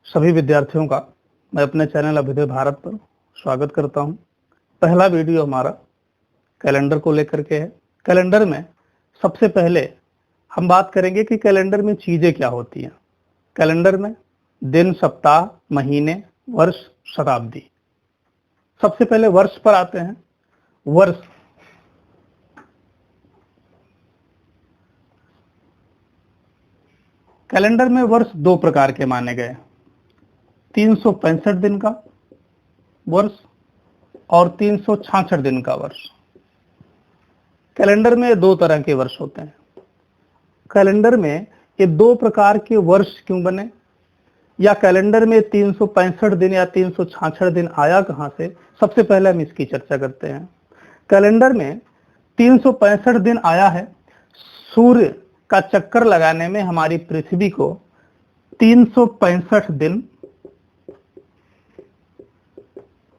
सभी विद्यार्थियों का मैं अपने चैनल अभ्युदय भारत पर स्वागत करता हूं। पहला वीडियो हमारा कैलेंडर को लेकर के है। कैलेंडर में सबसे पहले हम बात करेंगे कि कैलेंडर में चीजें क्या होती हैं। कैलेंडर में दिन, सप्ताह, महीने, वर्ष, शताब्दी। सबसे पहले वर्ष पर आते हैं। वर्ष कैलेंडर में वर्ष दो प्रकार के माने गए, 365 दिन का वर्ष और 366 दिन का वर्ष। कैलेंडर में दो तरह के वर्ष होते हैं। कैलेंडर में ये दो प्रकार के वर्ष क्यों बने, या कैलेंडर में 365 दिन या 366 दिन आया कहां से, सबसे पहले हम इसकी चर्चा करते हैं। कैलेंडर में 365 दिन आया है। सूर्य का चक्कर लगाने में हमारी पृथ्वी को 365 दिन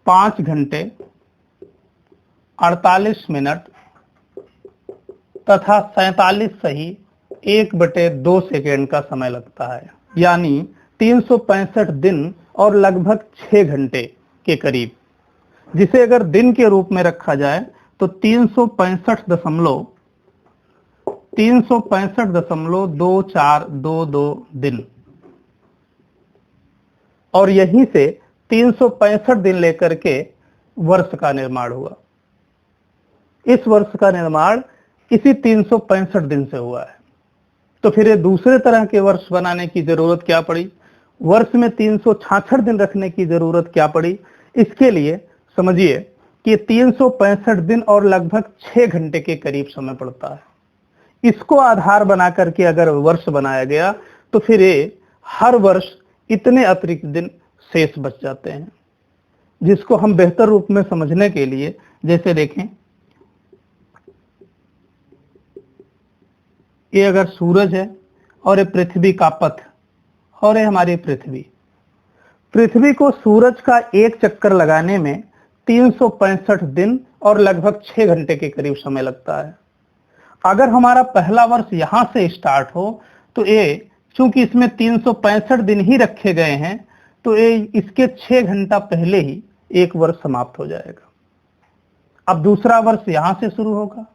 5 घंटे 48 मिनट तथा 47 सही 1/2 सेकेंड का समय लगता है। यानी 365 दिन और लगभग 6 घंटे के करीब, जिसे अगर दिन के रूप में रखा जाए तो 365.2422 दिन, और यहीं से 365 दिन लेकर के वर्ष का निर्माण हुआ। इस वर्ष का निर्माण इसी 365 दिन से हुआ है। तो फिर ये दूसरे तरह के वर्ष बनाने की जरूरत क्या पड़ी, वर्ष में 366 दिन रखने की जरूरत क्या पड़ी। इसके लिए समझिए कि 365 दिन और लगभग 6 घंटे के करीब समय पड़ता है। इसको आधार बना करके अगर वर्ष बनाया गया तो फिर ये हर वर्ष इतने अतिरिक्त दिन शेष बच जाते हैं, जिसको हम बेहतर रूप में समझने के लिए जैसे देखें, ये अगर सूरज है और ये पृथ्वी का पथ और ये हमारी पृथ्वी को सूरज का एक चक्कर लगाने में 365 दिन और लगभग 6 घंटे के करीब समय लगता है। अगर हमारा पहला वर्ष यहां से स्टार्ट हो तो ये, चूंकि इसमें 365 दिन ही रखे गए हैं, तो ये इसके 6 घंटा पहले ही एक वर्ष समाप्त हो जाएगा। अब दूसरा वर्ष यहां से शुरू होगा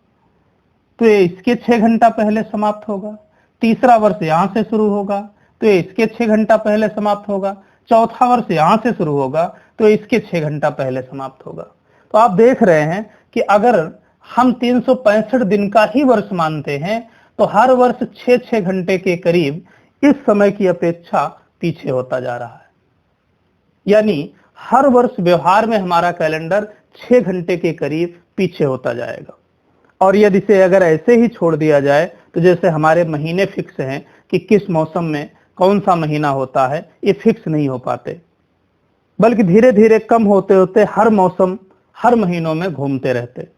तो ये इसके 6 घंटा पहले समाप्त होगा। तीसरा वर्ष यहां से शुरू होगा तो ये इसके 6 घंटा पहले समाप्त होगा। चौथा वर्ष यहां से शुरू होगा तो इसके 6 घंटा पहले समाप्त होगा। तो आप देख रहे हैं कि अगर हम 365 दिन का ही वर्ष मानते हैं तो हर वर्ष 6-6 घंटे के करीब इस समय की अपेक्षा पीछे होता जा रहा है। यानी हर वर्ष व्यवहार में हमारा कैलेंडर 6 घंटे के करीब पीछे होता जाएगा। और यदि इसे अगर ऐसे ही छोड़ दिया जाए तो जैसे हमारे महीने फिक्स हैं कि किस मौसम में कौन सा महीना होता है, ये फिक्स नहीं हो पाते, बल्कि धीरे धीरे कम होते होते हर मौसम हर महीनों में घूमते रहते।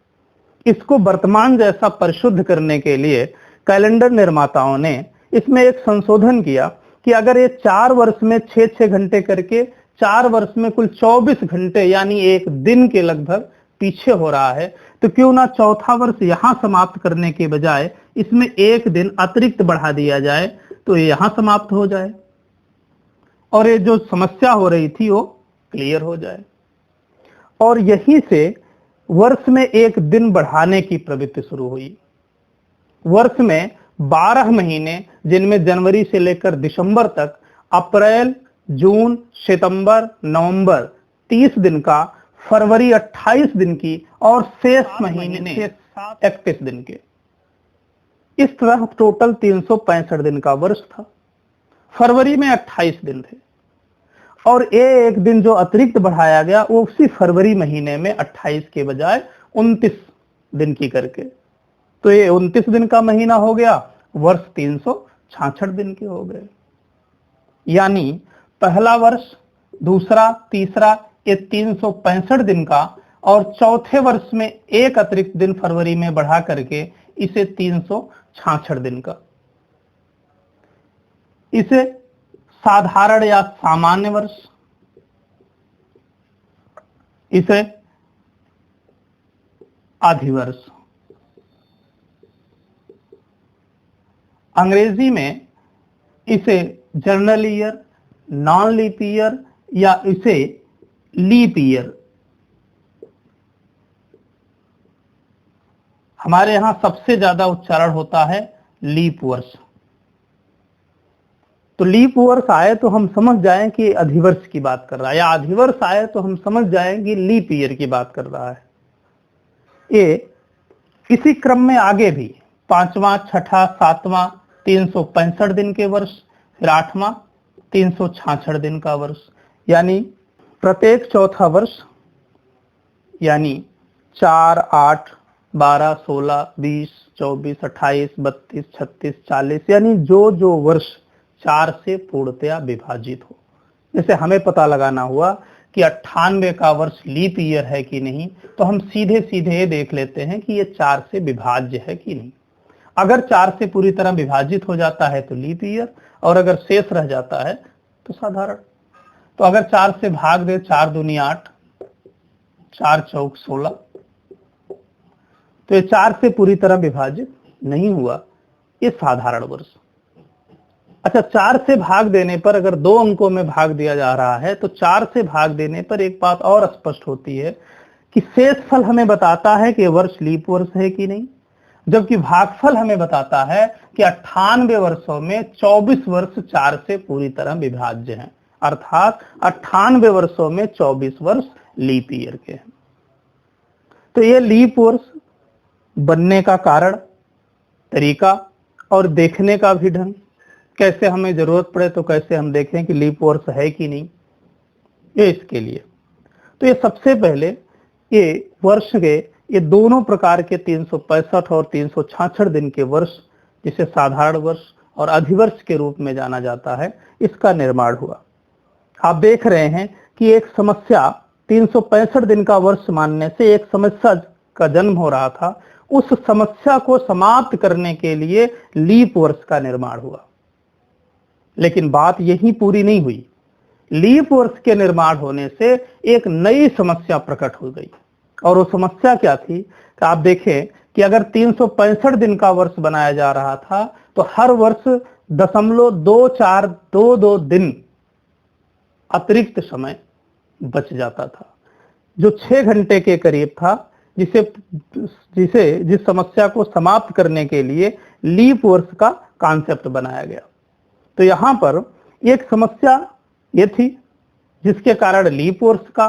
इसको वर्तमान जैसा परिशुद्ध करने के लिए कैलेंडर निर्माताओं ने इसमें एक संशोधन किया कि अगर ये 4 वर्ष में 6-6 घंटे करके 4 वर्ष में कुल 24 घंटे यानी एक दिन के लगभग पीछे हो रहा है, तो क्यों ना चौथा वर्ष यहां समाप्त करने के बजाय इसमें एक दिन अतिरिक्त बढ़ा दिया जाए तो ये यहां समाप्त हो जाए और ये जो समस्या हो रही थी वो क्लियर हो जाए। और यहीं से वर्ष में एक दिन बढ़ाने की प्रवृत्ति शुरू हुई। वर्ष में 12 महीने, जिनमें जनवरी से लेकर दिसंबर तक, अप्रैल, जून, सितंबर, नवंबर 30 दिन का, फरवरी 28 दिन की और शेष महीने 31 दिन के। इस तरह टोटल 365 दिन का वर्ष था। फरवरी में 28 दिन थे और एक दिन जो अतिरिक्त बढ़ाया गया वो उसी फरवरी महीने में 28 के बजाय 29 दिन की करके, तो ये 29 दिन का महीना हो गया, वर्ष 366 दिन के हो गए। यानी पहला वर्ष, दूसरा, तीसरा, ये 365 दिन का, और चौथे वर्ष में एक अतिरिक्त दिन फरवरी में बढ़ा करके इसे 366 दिन का। इसे साधारण या सामान्य वर्ष, इसे अधिवर्ष, अंग्रेजी में इसे general year non leap year या इसे लीप ईयर। हमारे यहां सबसे ज्यादा उच्चारण होता है लीप वर्ष। तो लीप वर्ष आए तो हम समझ जाएं कि अधिवर्ष की बात कर रहा है, या अधिवर्ष आए तो हम समझ जाएं कि लीप ईयर की बात कर रहा है। ये इसी क्रम में आगे भी 5वां, 6ठा, 7वां 365 दिन के वर्ष, फिर 8वां 366 दिन का वर्ष, यानी प्रत्येक चौथा वर्ष यानी 4, 8, 12, 16, 20, 24, 28, 32, 36, 40 यानी जो जो वर्ष 4 से पूर्णतया विभाजित हो। जैसे हमें पता लगाना हुआ कि 98 का वर्ष लीप ईयर है कि नहीं, तो हम सीधे सीधे ये देख लेते हैं कि ये 4 से विभाज्य है कि नहीं। अगर 4 से पूरी तरह विभाजित हो जाता है तो लीप ईयर, और अगर शेष रह जाता है तो साधारण। तो अगर 4 से भाग दे, 4 दूनी 8, 4 चौक 16, तो ये 4 से पूरी तरह विभाजित नहीं हुआ, ये साधारण वर्ष। अच्छा, 4 से भाग देने पर अगर 2 अंकों में भाग दिया जा रहा है तो 4 से भाग देने पर एक बात और स्पष्ट होती है कि शेषफल हमें बताता है कि वर्ष लीप वर्ष है कि नहीं, जबकि भागफल हमें बताता है कि 98 वर्षों में 24 वर्ष 4 से पूरी तरह विभाज्य हैं, अर्थात 98 वर्षों में 24 वर्ष लीप ईयर के हैं। तो ये लीप वर्ष बनने का कारण, तरीका और देखने का भी ढंग, कैसे हमें जरूरत पड़े तो कैसे हम देखें कि लीप वर्ष है कि नहीं, ये इसके लिए। तो ये सबसे पहले ये वर्ष के ये दोनों प्रकार के 365 और 366 दिन के वर्ष, जिसे साधारण वर्ष और अधिवर्ष के रूप में जाना जाता है, इसका निर्माण हुआ। आप देख रहे हैं कि एक समस्या 365 दिन का वर्ष मानने से एक समस्या का जन्म हो रहा था। उस समस्या को समाप्त करने के लिए लीप वर्ष का निर्माण हुआ। लेकिन बात यही पूरी नहीं हुई। लीप वर्ष के निर्माण होने से एक नई समस्या प्रकट हो गई, और वो समस्या क्या थी कि आप देखें कि अगर 365 दिन का वर्ष बनाया जा रहा था तो हर वर्ष 0.2422 दिन अतिरिक्त समय बच जाता था, जो 6 घंटे के करीब था, जिस समस्या को समाप्त करने के लिए लीप वर्ष का कॉन्सेप्ट बनाया गया। तो यहां पर एक समस्या ये थी जिसके कारण लीप वर्ष का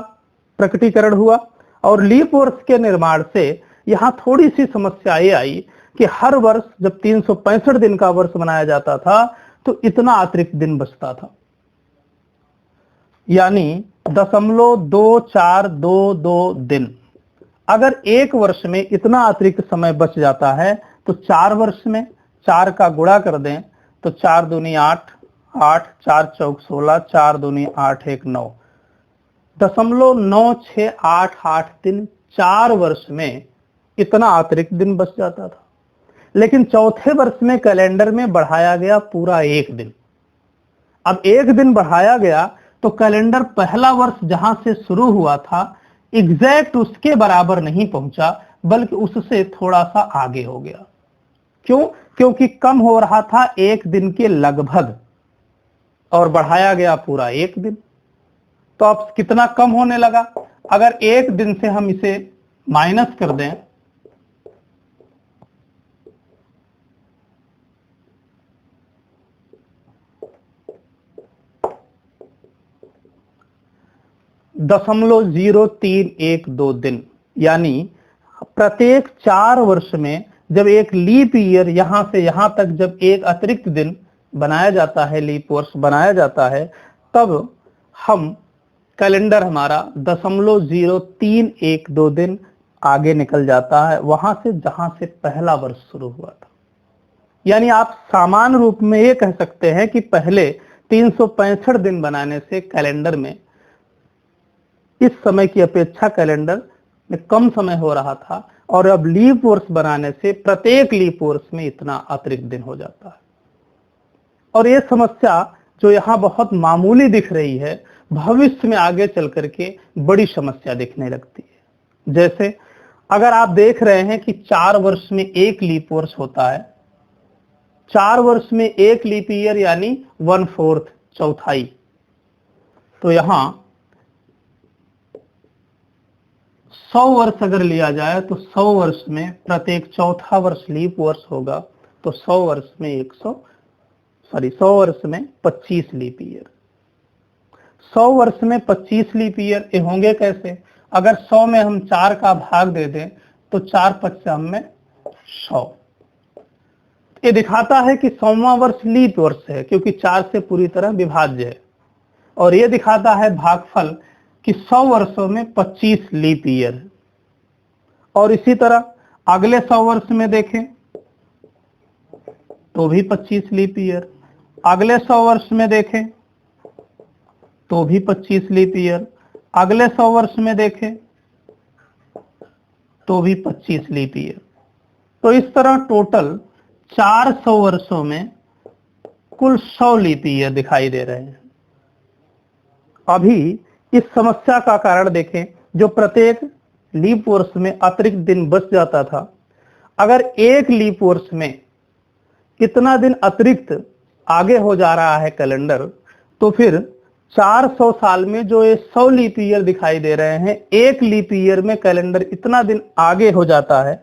प्रकटीकरण हुआ, और लीप वर्ष के निर्माण से यहां थोड़ी सी समस्या ये आई कि हर वर्ष जब 365 दिन का वर्ष बनाया जाता था तो इतना अतिरिक्त दिन बचता था, यानी 0.2422 दिन। अगर एक वर्ष में इतना अतिरिक्त समय बच जाता है तो 4 वर्ष में 4 का गुणा कर दें तो 4 दूनी 8, 8, 4 चौक 16, 4 दूनी 8, 1 9, 0.9688 दिन 4 वर्ष में इतना अतिरिक्त दिन बच जाता था। लेकिन चौथे वर्ष में कैलेंडर में बढ़ाया गया पूरा 1 दिन। अब 1 दिन बढ़ाया गया तो कैलेंडर पहला वर्ष जहां से शुरू हुआ था एग्जैक्ट उसके बराबर नहीं पहुंचा, बल्कि उससे थोड़ा सा आगे हो गया। क्यों? क्योंकि कम हो रहा था 1 दिन के लगभग, और बढ़ाया गया पूरा 1 दिन। तो अब कितना कम होने लगा? अगर 1 दिन से हम इसे माइनस कर दें .0312 दिन, यानी प्रत्येक 4 वर्ष में जब एक लीप ईयर यहां से यहां तक जब एक अतिरिक्त दिन बनाया जाता है, लीप वर्ष बनाया जाता है, तब हम कैलेंडर हमारा 0.0312 दिन आगे निकल जाता है, वहां से जहां से पहला वर्ष शुरू हुआ था। यानी आप सामान्य रूप में ये कह सकते हैं कि पहले 365 दिन बनाने से कैलेंडर में इस समय की अपेक्षा कैलेंडर में कम समय हो रहा था, और अब लीप वर्ष बनाने से प्रत्येक लीप वर्ष में इतना अतिरिक्त दिन हो जाता है। और ये समस्या जो यहाँ बहुत मामूली दिख रही है, भविष्य में आगे चल करके बड़ी समस्या दिखने लगती है। जैसे अगर आप देख रहे हैं कि 4 वर्ष में 1 लीप वर्ष होता है, 4 वर्ष में 1 लीप ईयर यानी 1/4 चौथाई, तो यहां 100 वर्ष अगर लिया जाए तो 100 वर्ष में प्रत्येक चौथा वर्ष लीप वर्ष होगा, तो 100 वर्ष में 100 वर्ष में 25 लीप ईयर। 100 वर्ष में 25 लीप ईयर ये होंगे कैसे? अगर 100 में हम 4 का भाग दे दें तो 4 55 में 100। ये दिखाता है कि 100वां वर्ष लीप वर्ष है क्योंकि 4 से पूरी तरह विभाज्य है। और ये दिखाता है भागफल कि 100 वर्षों में 25 लीप ईयर। और इसी तरह अगले 100 वर्ष में देखें तो भी 25 लीप ईयर, अगले 100 वर्ष में देखें तो भी 25 लीप ईयर, अगले 100 वर्ष में देखें तो भी 25 लीप ईयर। तो इस तरह टोटल 400 वर्षों में कुल 100 लीप ईयर दिखाई दे रहे हैं। अभी इस समस्या का कारण देखें, जो प्रत्येक लीप वर्ष में अतिरिक्त दिन बच जाता था, अगर एक लीप वर्ष में कितना दिन अतिरिक्त आगे हो जा रहा है कैलेंडर, तो फिर 400 साल में जो ये 100 लीप ईयर दिखाई दे रहे हैं, एक लीप ईयर में कैलेंडर इतना दिन आगे हो जाता है,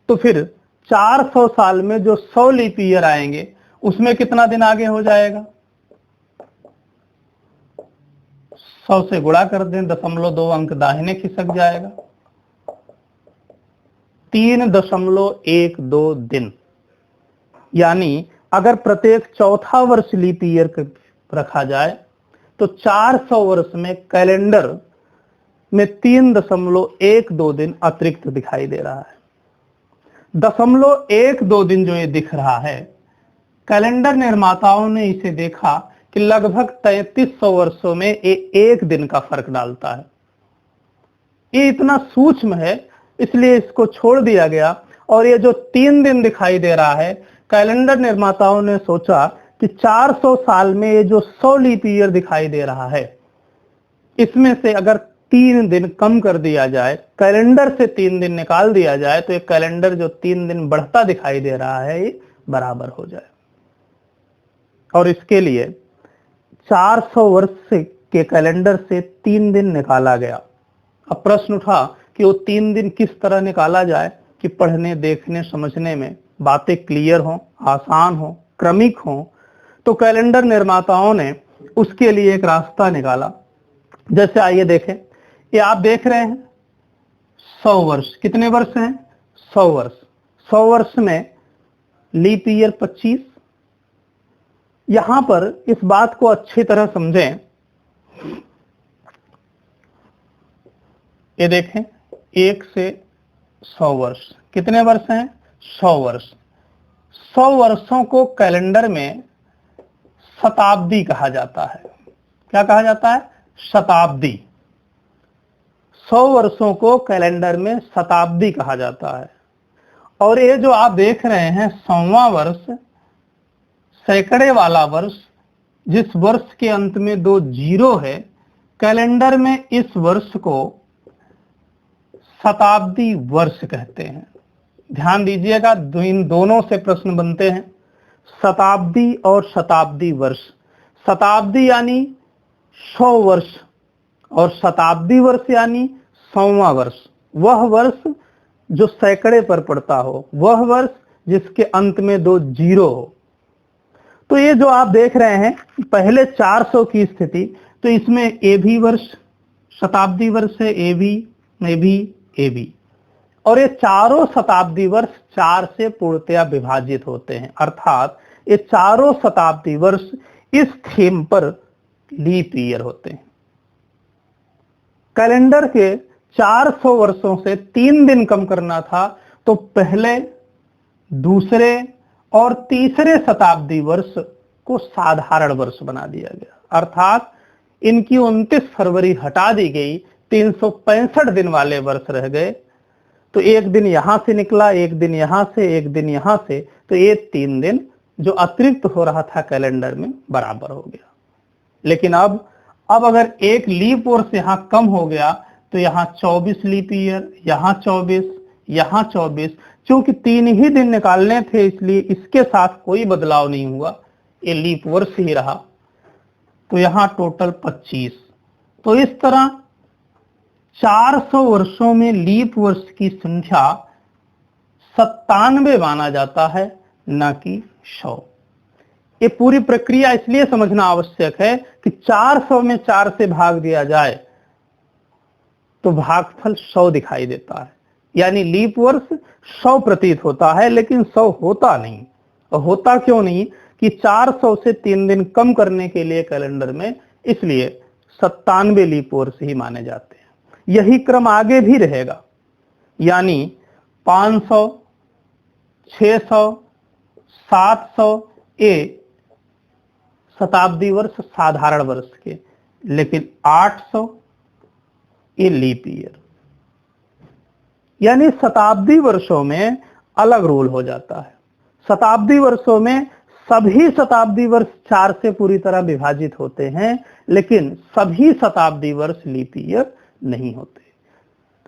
तो फिर 400 साल में जो 100 लीप ईयर आएंगे उसमें कितना दिन आगे हो जाएगा? 100 से गुणा कर दें, 0.2 अंक दाहिने खिसक जाएगा, 3.12 दिन। यानी अगर प्रत्येक चौथा वर्ष लीप ईयर रखा जाए तो 400 वर्ष में कैलेंडर में 3.12 दिन अतिरिक्त दिखाई दे रहा है। 0.12 दिन जो ये दिख रहा है, कैलेंडर निर्माताओं ने इसे देखा कि लगभग 3300 वर्षों में ये एक दिन का फर्क डालता है। ये इतना सूक्ष्म है इसलिए इसको छोड़ दिया गया। और ये जो 3 दिन दिखाई दे रहा है, कैलेंडर निर्माताओं ने सोचा कि 400 साल में ये जो 100 लीप ईयर दिखाई दे रहा है, इसमें से अगर 3 दिन कम कर दिया जाए, कैलेंडर से 3 दिन निकाल दिया जाए, तो ये कैलेंडर जो 3 दिन बढ़ता दिखाई दे रहा है ये बराबर हो जाए। और इसके लिए 400 वर्ष के कैलेंडर से 3 दिन निकाला गया। अब प्रश्न उठा कि वो 3 दिन किस तरह निकाला जाए कि पढ़ने, देखने, समझने में बातें क्लियर हो, आसान हो, क्रमिक हो। तो कैलेंडर निर्माताओं ने उसके लिए एक रास्ता निकाला। जैसे आइए देखें, ये आप देख रहे हैं 100 वर्ष। कितने वर्ष हैं? 100 वर्ष। 100 वर्ष में लीप ईयर 25। यहां पर इस बात को अच्छी तरह समझें। ये देखें, 1 से 100 वर्ष। कितने वर्ष हैं? 100 वर्ष। 100 वर्षों को कैलेंडर में शताब्दी कहा जाता है। क्या कहा जाता है? शताब्दी। 100 वर्षों को कैलेंडर में शताब्दी कहा जाता है। और ये जो आप देख रहे हैं 100वां वर्ष, सैकड़े वाला वर्ष, जिस वर्ष के अंत में 2 जीरो है, कैलेंडर में इस वर्ष को शताब्दी वर्ष कहते हैं। ध्यान दीजिएगा, इन दोनों से प्रश्न बनते हैं, शताब्दी और शताब्दी वर्ष। शताब्दी यानी 100 वर्ष और शताब्दी वर्ष यानी 100वां वर्ष। वह वर्ष जो सैकड़े पर पड़ता हो, वह वर्ष जिसके अंत में 2 जीरो हो। तो ये जो आप देख रहे हैं, पहले 400 की स्थिति, तो इसमें ए भी वर्ष शताब्दी वर्ष है, ए भी। और ये चारों शताब्दी वर्ष 4 से पूर्णतया विभाजित होते हैं। अर्थात ये चारों शताब्दी वर्ष इस थीम पर लीप ईयर होते हैं। कैलेंडर के 400 वर्षों से 3 दिन कम करना था, तो पहले, दूसरे और तीसरे शताब्दी वर्ष को साधारण वर्ष बना दिया गया। अर्थात इनकी 29 फरवरी हटा दी गई, 365 दिन वाले वर्ष रह गए। तो एक दिन यहां से निकला, एक दिन यहां से, एक दिन यहां से, तो ये 3 दिन जो अतिरिक्त हो रहा था कैलेंडर में बराबर हो गया। लेकिन अब अगर एक लीप वर्ष यहां कम हो गया तो यहां 24 लीप ईयर, यहां 24, यहां 24। क्योंकि 3 ही दिन निकालने थे, इसलिए इसके साथ कोई बदलाव नहीं हुआ, ये लीप वर्ष ही रहा। तो यहां टोटल 25। तो इस तरह 400 वर्षों में लीप वर्ष की संख्या 97 माना जाता है, न कि 100। ये पूरी प्रक्रिया इसलिए समझना आवश्यक है कि 400 में 4 से भाग दिया जाए तो भागफल 100 दिखाई देता है, यानी लीप वर्ष 100 प्रतीत होता है, लेकिन 100 होता नहीं। और होता क्यों नहीं कि 400 से 3 दिन कम करने के लिए कैलेंडर में, इसलिए 97 लीप वर्ष ही माने जाते हैं। यही क्रम आगे भी रहेगा, यानी 500, 600, 700 ये शताब्दी वर्ष साधारण वर्ष के, लेकिन 800 ये लीप ईयर। यानी शताब्दी वर्षों में अलग रूल हो जाता है। शताब्दी वर्षों में सभी शताब्दी वर्ष 4 से पूरी तरह विभाजित होते हैं, लेकिन सभी शताब्दी वर्ष लीप ईयर नहीं होते।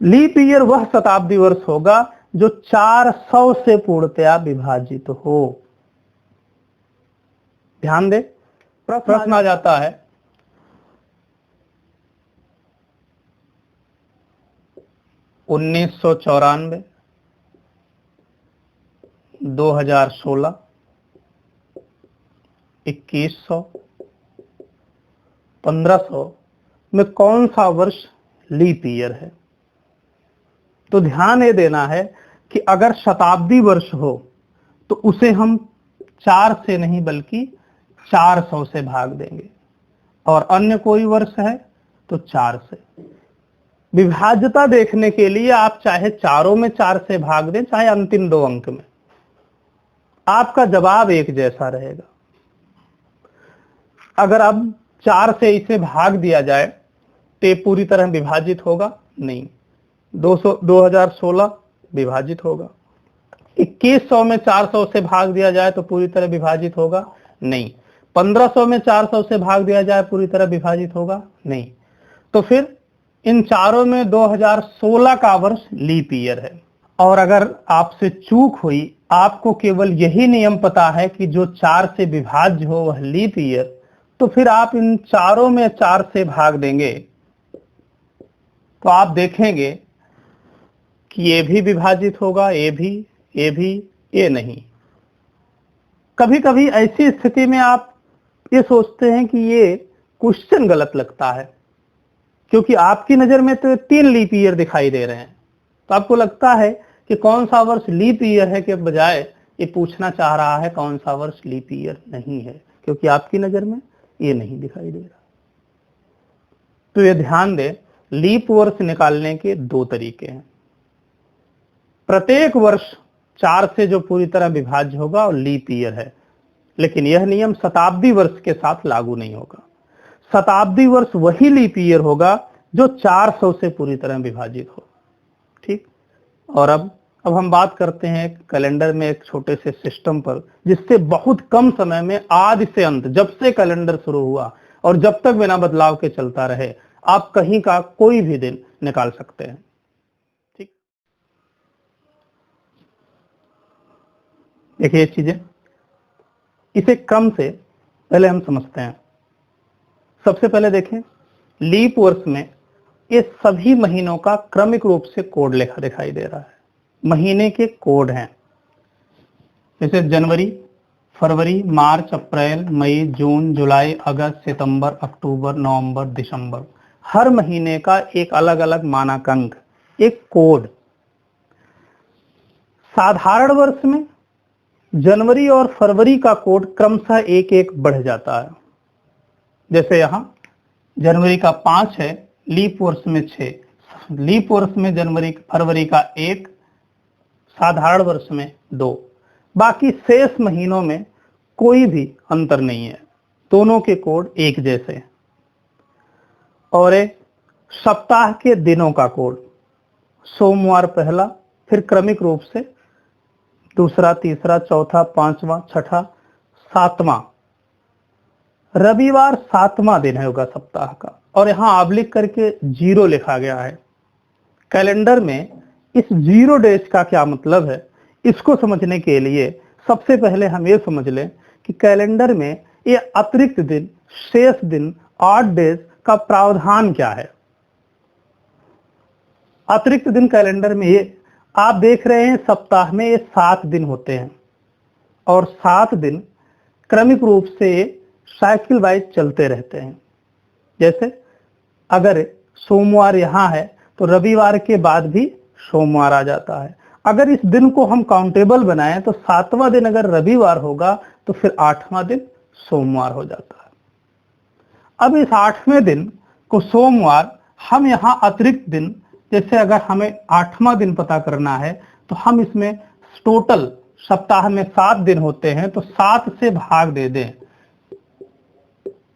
लीप ईयर वह शताब्दी वर्ष होगा जो 400 से पूर्णतया विभाजित हो। ध्यान दे, प्रश्न आ जाता है 1994, 2016, 2100, 1500 में कौन सा वर्ष लीप ईयर है। तो ध्यान ये देना है कि अगर शताब्दी वर्ष हो तो उसे हम 4 से नहीं बल्कि 400 से भाग देंगे, और अन्य कोई वर्ष है तो 4 से। विभाज्यता देखने के लिए आप चाहे चारों में 4 से भाग दें, चाहे अंतिम 2 अंक में, आपका जवाब एक जैसा रहेगा। अगर अब 4 से इसे भाग दिया जाए तो ये पूरी तरह विभाजित होगा नहीं। 2016 विभाजित होगा। 2100 में 400 से भाग दिया जाए तो पूरी तरह विभाजित होगा नहीं। 1500 में 400 से भाग दिया जाए पूरी तरह विभाजित होगा नहीं। तो फिर इन चारों में 2016 का वर्ष लीप ईयर है। और अगर आपसे चूक हुई, आपको केवल यही नियम पता है कि जो 4 से विभाज्य हो वह लीप ईयर, तो फिर आप इन चारों में 4 से भाग देंगे तो आप देखेंगे कि ये भी विभाजित होगा, ये भी, ये नहीं। कभी कभी ऐसी स्थिति में आप ये सोचते हैं कि ये क्वेश्चन गलत लगता है, क्योंकि आपकी नजर में तो 3 लीप ईयर दिखाई दे रहे हैं। तो आपको लगता है कि कौन सा वर्ष लीप ईयर है के बजाय ये पूछना चाह रहा है कौन सा वर्ष लीप ईयर नहीं है, क्योंकि आपकी नजर में ये नहीं दिखाई दे रहा। तो ये ध्यान दे, लीप वर्ष निकालने के 2 तरीके हैं। प्रत्येक वर्ष 4 से जो पूरी तरह विभाज्य होगा और लीप ईयर है, लेकिन यह नियम शताब्दी वर्ष के साथ लागू नहीं होगा। शताब्दी वर्ष वही लीप ईयर होगा जो 400 से पूरी तरह विभाजित हो। ठीक। और अब हम बात करते हैं कैलेंडर में एक छोटे से सिस्टम पर, जिससे बहुत कम समय में आदि से अंत, जब से कैलेंडर शुरू हुआ और जब तक बिना बदलाव के चलता रहे, आप कहीं का कोई भी दिन निकाल सकते हैं। ठीक। देखिए चीजें, इसे क्रम से पहले हम समझते हैं। सबसे पहले देखें, लीप वर्ष में ये सभी महीनों का क्रमिक रूप से कोड लिखा दिखाई दे रहा है। महीने के कोड हैं, जैसे जनवरी, फरवरी, मार्च, अप्रैल, मई, जून, जुलाई, अगस्त, सितंबर, अक्टूबर, नवंबर, दिसंबर। हर महीने का एक अलग अलग मानक, एक कोड। साधारण वर्ष में जनवरी और फरवरी का कोड क्रमशः एक एक बढ़ जाता है। जैसे यहां जनवरी का 5 है, लीप वर्ष में 6। लीप वर्ष में फरवरी का 1, साधारण वर्ष में 2। बाकी शेष महीनों में कोई भी अंतर नहीं है, दोनों के कोड एक जैसे हैं। और एक सप्ताह के दिनों का कोड, सोमवार पहला, फिर क्रमिक रूप से दूसरा, तीसरा, चौथा, पांचवा, छठा, सातवां। रविवार 7वां दिन होगा सप्ताह का, और यहां आप लिख करके 0 लिखा गया है। कैलेंडर में इस 0 डेज का क्या मतलब है, इसको समझने के लिए सबसे पहले हम ये समझ लें कि कैलेंडर में ये अतिरिक्त दिन शेष दिन, ऑड डेज का प्रावधान क्या है? अतिरिक्त दिन कैलेंडर में ये आप देख रहे हैं, सप्ताह में ये 7 दिन होते हैं और 7 दिन क्रमिक रूप से साइकिल वाइज चलते रहते हैं। जैसे अगर सोमवार यहाँ है तो रविवार के बाद भी सोमवार आ जाता है। अगर इस दिन को हम काउंटेबल बनाएं तो 7वां दिन अगर रविवार होगा तो फिर 8वां दिन सोमवार हो जाता है। अब इस 8वें दिन को सोमवार हम यहाँ अतिरिक्त दिन, जैसे अगर हमें 8वां दिन पता करना है तो हम इसमें टोटल सप्ताह में 7 दिन होते हैं तो 7 से भाग दे दें।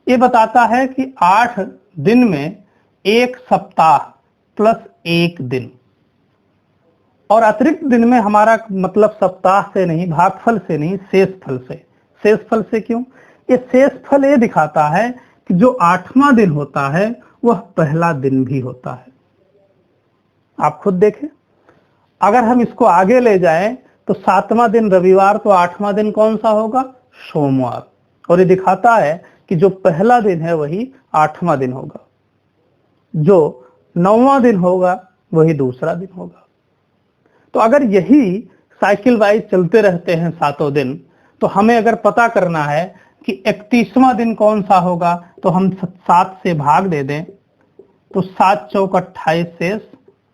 ये बताता है कि 8 दिन में एक सप्ताह प्लस 1 दिन। और अतिरिक्त दिन में हमारा मतलब सप्ताह से नहीं, भागफल से नहीं, शेषफल से। शेषफल से क्यों? ये शेषफल ये दिखाता है कि जो 8वां दिन होता है वह पहला दिन भी होता है। आप खुद देखें, अगर हम इसको आगे ले जाएं तो 7वां दिन रविवार तो 8वां दिन कौन सा होगा? सोमवार। और ये दिखाता है कि जो पहला दिन है वही 8वां दिन होगा, जो 9वां दिन होगा वही दूसरा दिन होगा। तो अगर यही साइकिल वाइज चलते रहते हैं 7 दिन, तो हमें अगर पता करना है कि 31वां दिन कौन सा होगा तो हम 7 से भाग दे दें तो 7 चौक 28 शेष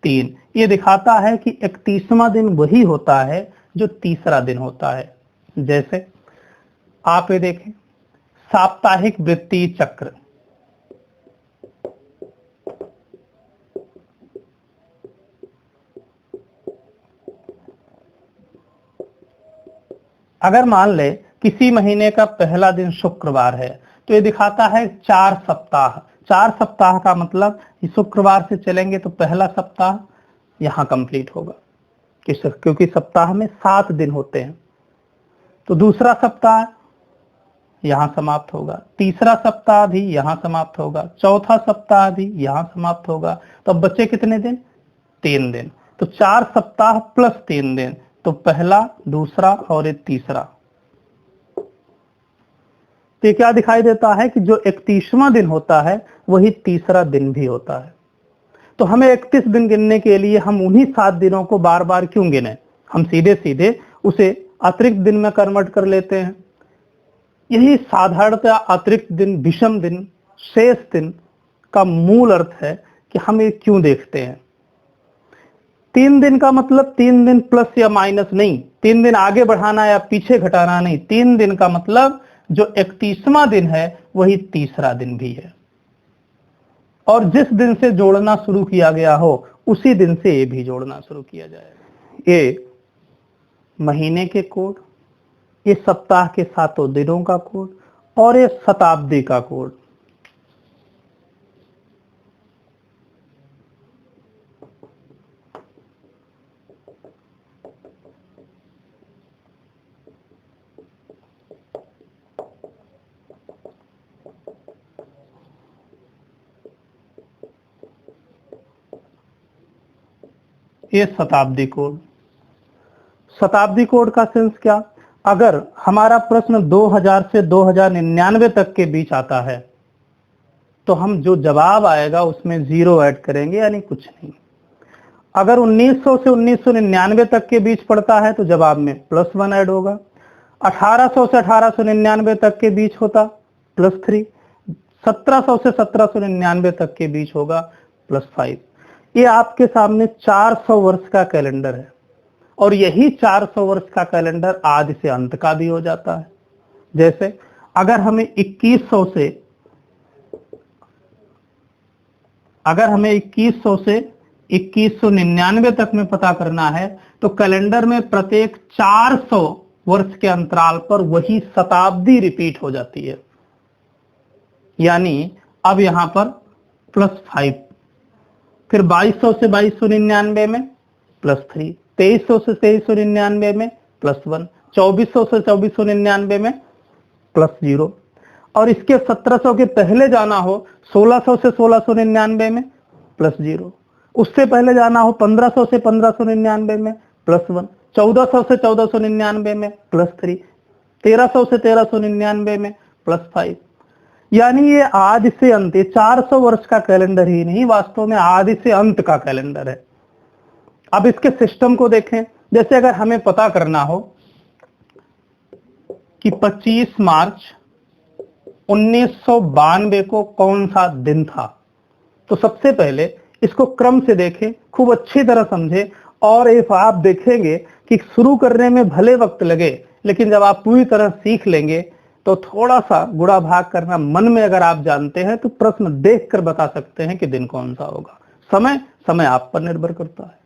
3। ये दिखाता है कि 31वां दिन वही होता है जो तीसरा दिन होता है। जैसे आप ये देखें, साप्ताहिक वृत्ति चक्र। अगर मान ले किसी महीने का पहला दिन शुक्रवार है तो ये दिखाता है 4 सप्ताह। 4 सप्ताह का मतलब शुक्रवार से चलेंगे तो पहला सप्ताह यहां कंप्लीट होगा, क्योंकि सप्ताह में 7 दिन होते हैं। तो दूसरा सप्ताह यहां समाप्त होगा, तीसरा सप्ताह भी यहां समाप्त होगा, चौथा सप्ताह भी यहां समाप्त होगा। तो अब बचे कितने दिन? 3 दिन। तो 4 सप्ताह प्लस 3 दिन, तो पहला, दूसरा और एक तीसरा। तो ये क्या दिखाई देता है कि जो 31वां दिन होता है वही तीसरा दिन भी होता है। तो हमें 31 दिन गिनने के लिए हम उन्हीं 7 दिनों को बार बार क्यों गिने? हम सीधे सीधे उसे अतिरिक्त दिन में कन्वर्ट कर लेते हैं। यही साधारणतः अतिरिक्त दिन, विषम दिन, शेष दिन का मूल अर्थ है कि हम ये क्यों देखते हैं। 3 दिन का मतलब 3 दिन प्लस या माइनस नहीं, 3 दिन आगे बढ़ाना या पीछे घटाना नहीं। 3 दिन का मतलब जो 31वां दिन है वही तीसरा दिन भी है, और जिस दिन से जोड़ना शुरू किया गया हो उसी दिन से ये भी जोड़ना शुरू किया जाएगा। ये महीने के कोड, ये सप्ताह के 7 दिनों का कोड, और ये शताब्दी का कोड। ये शताब्दी कोड। शताब्दी कोड का सेंस क्या? अगर हमारा प्रश्न 2000 से 2099 तक के बीच आता है तो हम जो जवाब आएगा उसमें 0 ऐड करेंगे, यानी कुछ नहीं। अगर 1900 से 1999 तक के बीच पड़ता है तो जवाब में +1 ऐड होगा। 1800 से 1899 तक के बीच होता +3। 1700 से 1799 तक के बीच होगा +5। ये आपके सामने 400 वर्ष का कैलेंडर है, और यही 400 वर्ष का कैलेंडर आदि से अंत का भी हो जाता है। जैसे अगर हमें 2100 से 2199 तक में पता करना है तो कैलेंडर में प्रत्येक 400 वर्ष के अंतराल पर वही शताब्दी रिपीट हो जाती है। यानी अब यहां पर +5, फिर 2200 से 2299 में +3, 2300 से 2399 में +1, 2400 से 2499 में +0, और इसके 1700 के पहले जाना हो 1600 से 1699 में +0, उससे पहले जाना हो 1500 से 1599 में +1, 1400 से 1499 में +3, 1300 से 1399 में +5। यानी ये आदि से अंत, ये 400 वर्ष का कैलेंडर ही नहीं, वास्तव में आदि से अंत का कैलेंडर है। अब इसके सिस्टम को देखें। जैसे अगर हमें पता करना हो कि 25 मार्च 1992 को कौन सा दिन था, तो सबसे पहले इसको क्रम से देखें, खूब अच्छी तरह समझें, और इफ आप देखेंगे कि शुरू करने में भले वक्त लगे, लेकिन जब आप पूरी तरह सीख लेंगे तो थोड़ा सा गुणा भाग करना मन में अगर आप जानते हैं तो प्रश्न देखकर बता सकते हैं कि दिन कौन सा होगा। समय आप पर निर्भर करता है।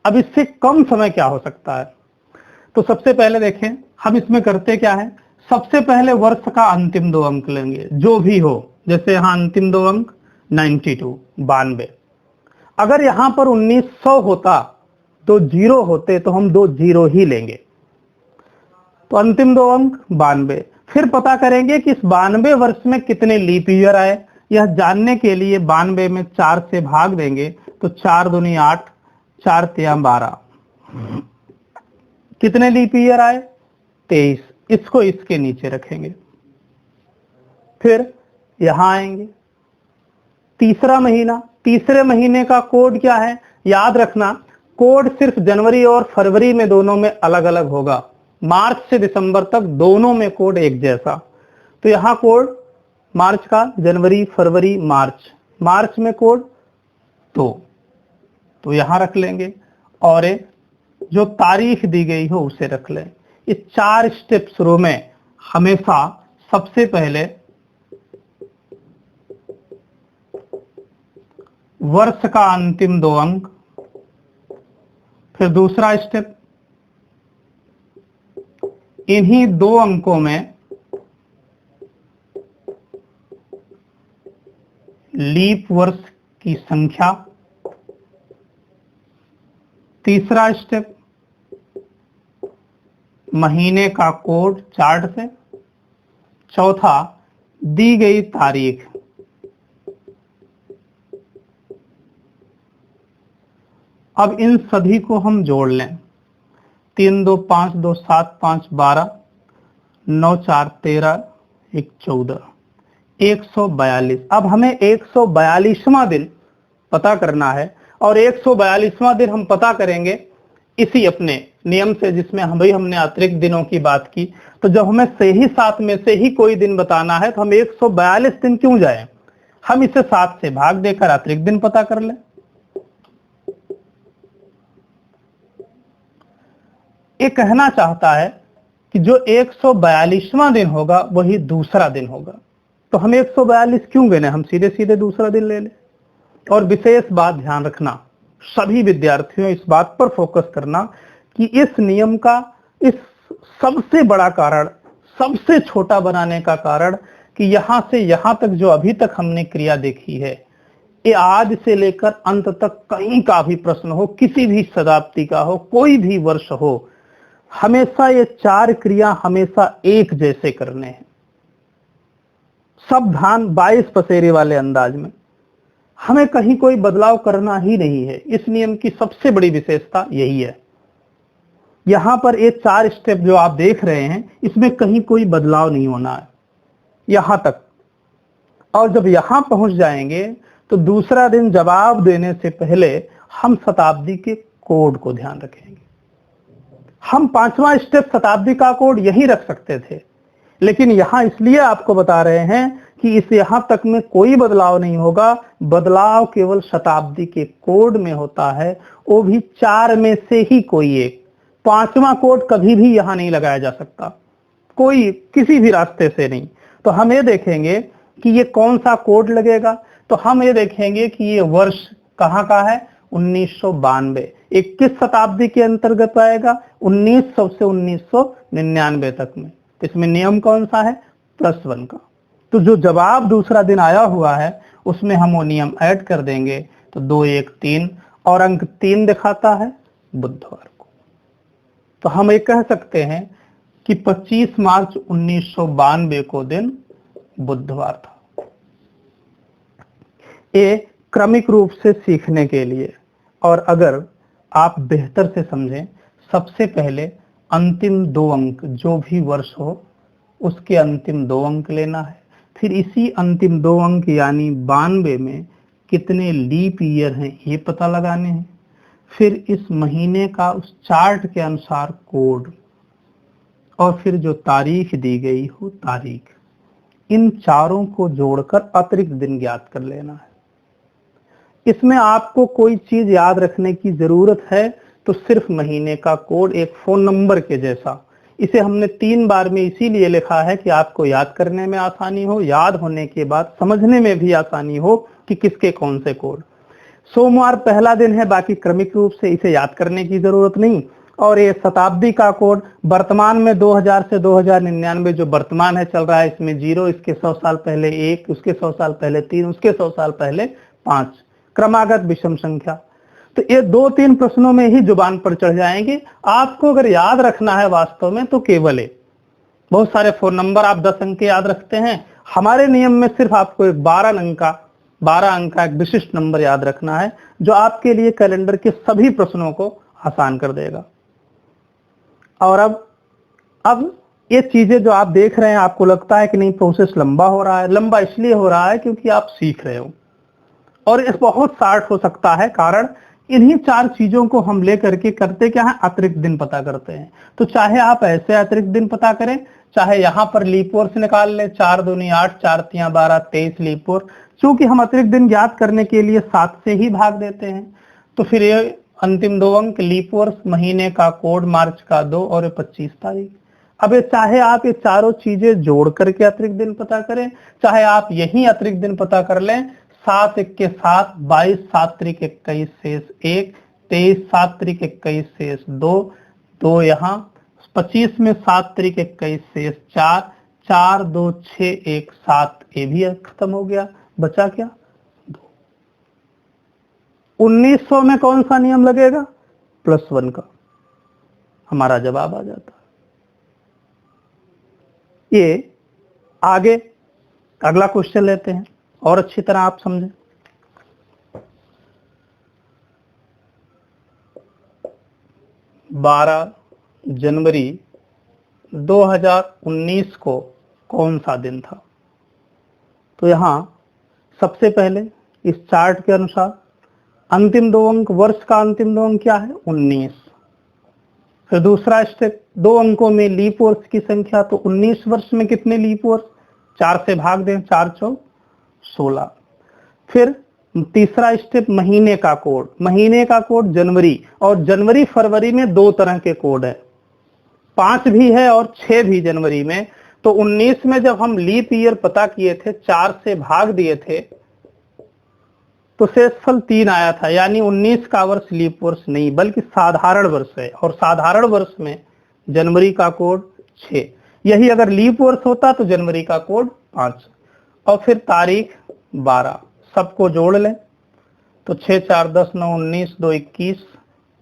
अब इससे कम समय क्या हो सकता है? तो सबसे पहले देखें हम इसमें करते क्या है, सबसे पहले वर्ष का अंतिम 2 अंक लेंगे, जो भी हो। जैसे यहां अंतिम 2 अंक 92। अगर यहां पर 1900 होता तो 0 होते, तो हम 2 0 ही लेंगे। तो अंतिम 2 अंक 92। फिर पता करेंगे कि इस 92 वर्ष में कितने लीप ईयर आए। यह जानने के लिए 92 में 4 से भाग देंगे, तो 4 दूनी 8, 4 तिया 12। कितने लीप ईयर आए? 23। इसको इसके नीचे रखेंगे। फिर यहां आएंगे, तीसरा महीना, तीसरे महीने का कोड क्या है? याद रखना, कोड सिर्फ जनवरी और फरवरी में दोनों में अलग अलग होगा। मार्च से दिसंबर तक दोनों में कोड एक जैसा। तो यहां कोड मार्च का, जनवरी फरवरी मार्च, मार्च में कोड तो यहां रख लेंगे, और जो तारीख दी गई हो उसे रख लें। इस 4 स्टेप शुरू में हमेशा सबसे पहले वर्ष का अंतिम 2 अंक, फिर दूसरा स्टेप इन्हीं 2 अंकों में लीप वर्ष की संख्या, तीसरा स्टेप महीने का कोड चार्ट से, चौथा दी गई तारीख। अब इन सभी को हम जोड़ लें। 3 2 5 2 7 5 12, 9 4 13, 1 14, 142। अब हमें 142वां दिन पता करना है, और 142वां दिन हम पता करेंगे इसी अपने नियम से, जिसमें हमने अतिरिक्त दिनों की बात की। तो जब हमें से ही 7 में से ही कोई दिन बताना है, तो हम 142 दिन क्यों जाएं, हम इसे 7 से भाग देकर अतिरिक्त दिन पता कर लें। ये कहना चाहता है कि जो 142वां दिन होगा वही दूसरा दिन होगा। तो हम 142 क्यों गिने, हम सीधे सीधे दूसरा दिन ले लें। और विशेष बात ध्यान रखना, सभी विद्यार्थियों इस बात पर फोकस करना कि इस नियम का इस सबसे बड़ा कारण, सबसे छोटा बनाने का कारण कि यहां से यहां तक जो अभी तक हमने क्रिया देखी है, ये आज से लेकर अंत तक कहीं का भी प्रश्न हो, किसी भी शताब्दी का हो, कोई भी वर्ष हो, हमेशा ये 4 क्रिया हमेशा एक जैसे करने हैं। सावधान 22 पसेरे वाले अंदाज में, हमें कहीं कोई बदलाव करना ही नहीं है। इस नियम की सबसे बड़ी विशेषता यही है। यहां पर ये 4 स्टेप जो आप देख रहे हैं, इसमें कहीं कोई बदलाव नहीं होना है यहां तक। और जब यहां पहुंच जाएंगे तो दूसरा दिन जवाब देने से पहले हम शताब्दी के कोड को ध्यान रखेंगे। हम 5वां स्टेप शताब्दी का कोड यही रख सकते थे, लेकिन यहां इसलिए आपको बता रहे हैं कि इस यहां तक में कोई बदलाव नहीं होगा। बदलाव केवल शताब्दी के कोड में होता है, वो भी 4 में से ही कोई एक। 5वां कोड कभी भी यहां नहीं लगाया जा सकता, कोई किसी भी रास्ते से नहीं। तो हम ये देखेंगे कि ये कौन सा कोड लगेगा। तो हम ये देखेंगे कि ये वर्ष कहां का है, 1992। एक किस शताब्दी के अंतर्गत आएगा, 1900 से 1999 तक में। तो इसमें नियम कौन सा है, +1 का। तो जो जवाब दूसरा दिन आया हुआ है उसमें हम वो नियम ऐड कर देंगे, तो 2 1 3, और अंक 3 दिखाता है बुधवार को। तो हम ये कह सकते हैं कि 25 मार्च 1992 को दिन बुधवार था। ये क्रमिक रूप से सीखने के लिए, और अगर आप बेहतर से समझें, सबसे पहले अंतिम 2 अंक जो भी वर्ष हो उसके अंतिम 2 अंक लेना है, फिर इसी अंतिम 2 अंक यानी 92 में कितने लीप ईयर हैं ये पता लगाने हैं। फिर इस महीने का उस चार्ट के अनुसार कोड, और फिर जो तारीख दी गई हो तारीख, इन चारों को जोड़कर अतिरिक्त दिन ज्ञात कर लेना है। इसमें आपको कोई चीज याद रखने की जरूरत है तो सिर्फ महीने का कोड, एक फोन नंबर के जैसा। इसे हमने 3 बार में इसीलिए लिखा है कि आपको याद करने में आसानी हो, याद होने के बाद समझने में भी आसानी हो कि किसके कौन से कोड। सोमवार पहला दिन है, बाकी क्रमिक रूप से इसे याद करने की जरूरत नहीं। और ये शताब्दी का कोड वर्तमान में 2000 से 2099 जो वर्तमान है चल रहा है, इसमें 0, इसके 100 साल पहले 1, उसके 100 साल पहले 3, उसके 100 साल पहले 5, क्रमागत विषम संख्या। तो ये 2-3 प्रश्नों में ही जुबान पर चढ़ जाएंगे। आपको अगर याद रखना है वास्तव में तो केवल है, बहुत सारे फोन नंबर आप 10 अंक के याद रखते हैं, हमारे नियम में सिर्फ आपको एक 12 अंक का एक विशिष्ट नंबर याद रखना है जो आपके लिए कैलेंडर के सभी प्रश्नों को आसान कर देगा। और अब ये चीजें जो आप देख रहे हैं, आपको लगता है कि नहीं प्रोसेस लंबा हो रहा है, लंबा इसलिए हो रहा है क्योंकि आप सीख रहे हो और इस बहुत शार्ट हो सकता है। कारण इन्हीं 4 चीजों को हम लेकर के करते क्या है, अतिरिक्त दिन पता करते हैं। तो चाहे आप ऐसे अतिरिक्त दिन पता करें, चाहे यहां पर लीप ईयर से निकाल लें, 4 दूनी 8, 4 तियां 12, 23 लीप ईयर। चूंकि हम अतिरिक्त दिन ज्ञात करने के लिए 7 से ही भाग देते हैं, तो फिर ये अंतिम 2 अंक लीप ईयर, महीने का कोड मार्च का 2 और 25 तारीख। अब ये चाहे आप ये चारों चीजें जोड़ करके अतिरिक्त दिन पता करें, चाहे आप यही अतिरिक्त दिन पता कर लें, 7 1 के 7, 22 7 3 21 शेष 1, 23 7 3 21 शेष 2, 2 यहाँ 25 में 7 3 21 शेष 4, 4 2 6 1 7, ये भी खत्म हो गया, बचा क्या 2। 1900 में कौन सा नियम लगेगा, +1 का, हमारा जवाब आ जाता है। ये आगे अगला क्वेश्चन लेते हैं और अच्छी तरह आप समझें। 12 जनवरी 2019 को कौन सा दिन था। तो यहां सबसे पहले इस चार्ट के अनुसार अंतिम 2 अंक, वर्ष का अंतिम 2 अंक क्या है 19। फिर दूसरा स्टेप, 2 अंकों में लीप वर्ष की संख्या, तो 19 वर्ष में कितने लीप वर्ष, 4 से भाग दें, 4 4 16। फिर तीसरा स्टेप, महीने का कोड, महीने का कोड जनवरी, और जनवरी फरवरी में 2 तरह के कोड है, 5 भी है और 6 भी जनवरी में। तो 19 में जब हम लीप ईयर पता किए थे, 4 से भाग दिए थे, तो शेषफल 3 आया था, यानी 19 का वर्ष लीप वर्ष नहीं बल्कि साधारण वर्ष है, और साधारण वर्ष में जनवरी का कोड 6। यही अगर लीप वर्ष होता तो जनवरी का कोड 5। और फिर तारीख 12, सबको जोड़ लें, तो 6 4 10 9 19, 2 21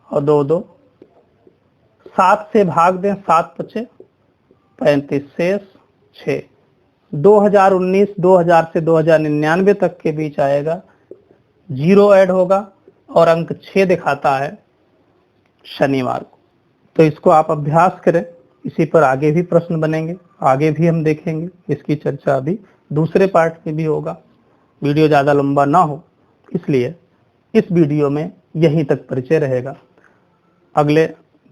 और 2 2, 7 से भाग दें, 7 5 35 शेष 6। 2019 2000 से 2099 तक के बीच आएगा, 0 ऐड होगा और अंक 6 दिखाता है शनिवार को। तो इसको आप अभ्यास करें, इसी पर आगे भी प्रश्न बनेंगे, आगे भी हम देखेंगे, इसकी चर्चा अभी दूसरे पार्ट में भी होगा। वीडियो ज़्यादा लंबा ना हो इसलिए इस वीडियो में यहीं तक परिचय रहेगा। अगले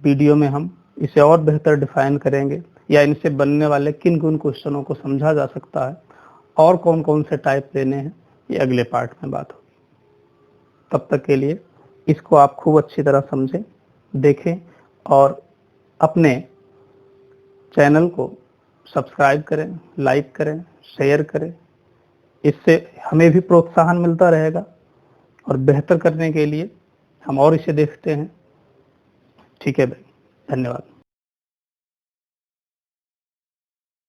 वीडियो में हम इसे और बेहतर डिफाइन करेंगे, या इनसे बनने वाले किन किन क्वेश्चनों को समझा जा सकता है और कौन कौन से टाइप लेने हैं, ये अगले पार्ट में बात होगी। तब तक के लिए इसको आप खूब अच्छी तरह समझें, देखें और अपने चैनल को सब्सक्राइब करें, लाइक करें, शेयर करें। इससे हमें भी प्रोत्साहन मिलता रहेगा और बेहतर करने के लिए हम और इसे देखते हैं। ठीक है भाई, धन्यवाद।